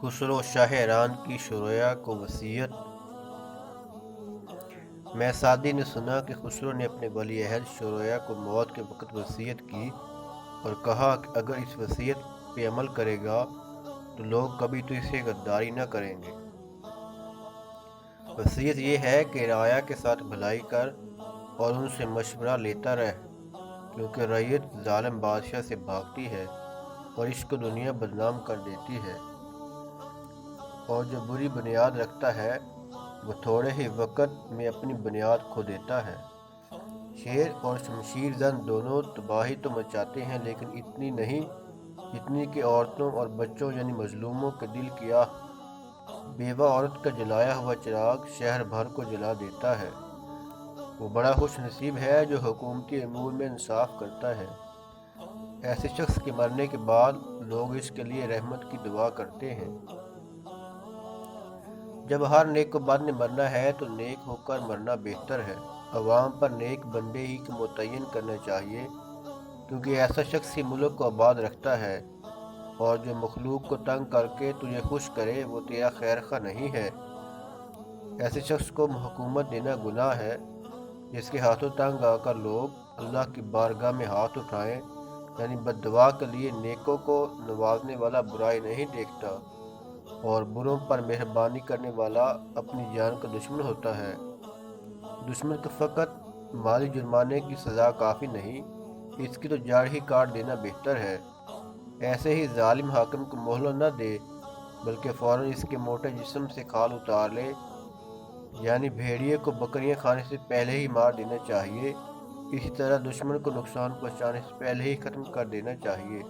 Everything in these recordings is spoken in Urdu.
خسرو شاہ ایران کی شرح کو وصیت۔ میں سعدی نے سنا کہ خسرو نے اپنے ولی عہد شرح کو موت کے وقت وصیت کی اور کہا کہ اگر اس وصیت پہ عمل کرے گا تو لوگ کبھی تو اسے غداری نہ کریں گے۔ وصیت یہ ہے کہ رعایا کے ساتھ بھلائی کر اور ان سے مشورہ لیتا رہ، کیونکہ رعیت ظالم بادشاہ سے بھاگتی ہے اور اس کو دنیا بدنام کر دیتی ہے، اور جو بری بنیاد رکھتا ہے وہ تھوڑے ہی وقت میں اپنی بنیاد کھو دیتا ہے۔ شیر اور شمشیر زن دونوں تباہی تو مچاتے ہیں، لیکن اتنی نہیں جتنی کہ عورتوں اور بچوں یعنی مظلوموں کے دل کیا بیوہ عورت کا جلایا ہوا چراغ شہر بھر کو جلا دیتا ہے۔ وہ بڑا خوش نصیب ہے جو حکومتی امور میں انصاف کرتا ہے۔ ایسے شخص کے مرنے کے بعد لوگ اس کے لیے رحمت کی دعا کرتے ہیں۔ جب ہر نیک کو بد نے مرنا ہے تو نیک ہو کر مرنا بہتر ہے۔ عوام پر نیک بندے ہی کو متعین کرنا چاہیے، کیونکہ ایسا شخص ہی ملک کو آباد رکھتا ہے، اور جو مخلوق کو تنگ کر کے تجھے خوش کرے وہ تیرا خیر خواہ نہیں ہے۔ ایسے شخص کو حکومت دینا گناہ ہے جس کے ہاتھوں تنگ آ کر لوگ اللہ کی بارگاہ میں ہاتھ اٹھائیں، یعنی بد دعا کے لیے نیکوں کو نوازنے والا برائی نہیں دیکھتا، اور بروں پر مہربانی کرنے والا اپنی جان کا دشمن ہوتا ہے۔ دشمن کو فقط مالی جرمانے کی سزا کافی نہیں، اس کی تو جڑ ہی کاٹ دینا بہتر ہے۔ ایسے ہی ظالم حاکم کو مہلت نہ دے، بلکہ فوراً اس کے موٹے جسم سے کھال اتار لے، یعنی بھیڑیے کو بکریاں کھانے سے پہلے ہی مار دینا چاہیے۔ اسی طرح دشمن کو نقصان پہنچانے سے پہلے ہی ختم کر دینا چاہیے۔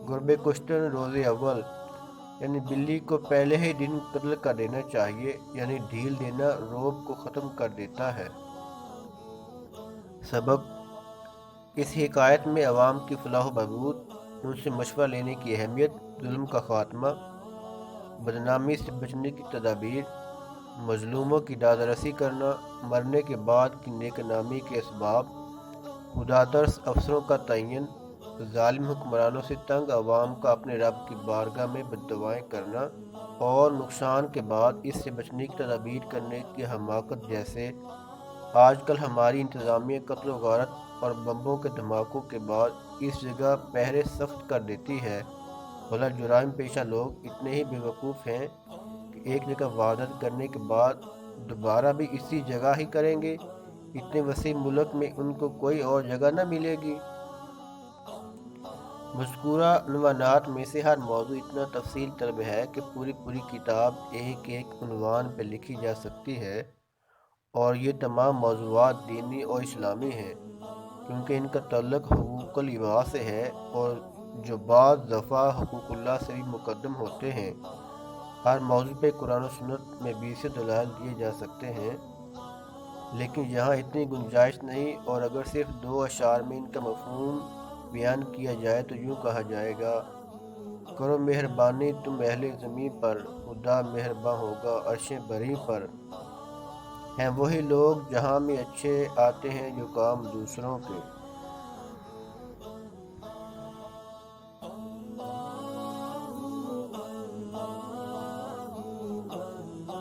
گربے کشتن روز اول، یعنی بلی کو پہلے ہی دن قتل کر دینا چاہیے، یعنی ڈھیل دینا رعب کو ختم کر دیتا ہے۔ سبق: اس حکایت میں عوام کی فلاح و بہبود، ان سے مشورہ لینے کی اہمیت، ظلم کا خاتمہ، بدنامی سے بچنے کی تدابیر، مظلوموں کی داد رسی کرنا، مرنے کے بعد کی نیک نامی کے اسباب، خدا ترس افسروں کا تعین، ظالم حکمرانوں سے تنگ عوام کا اپنے رب کی بارگاہ میں بد دعائیں کرنا، اور نقصان کے بعد اس سے بچنے کی تدابیر کرنے کی حماقت، جیسے آج کل ہماری انتظامیہ قتل و غارت اور بمبوں کے دھماکوں کے بعد اس جگہ پہرے سخت کر دیتی ہے۔ بھلا جرائم پیشہ لوگ اتنے ہی بے وقوف ہیں کہ ایک جگہ واردات کرنے کے بعد دوبارہ بھی اسی جگہ ہی کریں گے؟ اتنے وسیع ملک میں ان کو کوئی اور جگہ نہ ملے گی؟ مذکورہ عنوانات میں سے ہر موضوع اتنا تفصیل طلب ہے کہ پوری کتاب ایک عنوان پہ لکھی جا سکتی ہے، اور یہ تمام موضوعات دینی اور اسلامی ہیں، کیونکہ ان کا تعلق حقوق العباد سے ہے، اور جو بعض دفعہ حقوق اللہ سے بھی مقدم ہوتے ہیں۔ ہر موضوع پہ قرآن و سنت میں 20 دلائل دیے جا سکتے ہیں، لیکن یہاں اتنی گنجائش نہیں، اور اگر صرف 2 اشعار میں ان کا مفہوم بیان کیا جائے تو یوں کہا جائے گا: کرو مہربانی تم اہل زمیں پر، خدا مہرباں ہوگا عرش بری پر۔ ہیں وہی لوگ جہاں میں اچھے آتے ہیں جو کام دوسروں کے۔